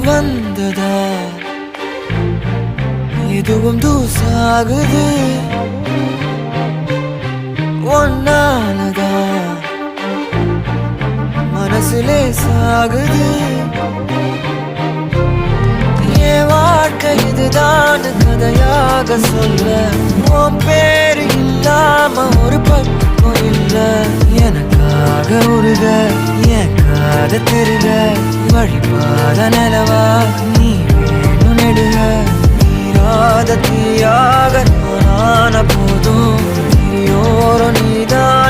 வந்ததா எதுவும் தூசாகுது ஒன்னாலதா மனசுலே சாகுது என் வாழ்க்கை இதுதான் கதையாக சொல்ல உன் பேரு இல்லாம ஒரு பக்கம் இல்ல எனக்காக உருக என் காத திருக வழிபாத நிலவா நீ வேணும் நெடுக நீராத தீயாக நானான போதும் நீயோரம் நீதான்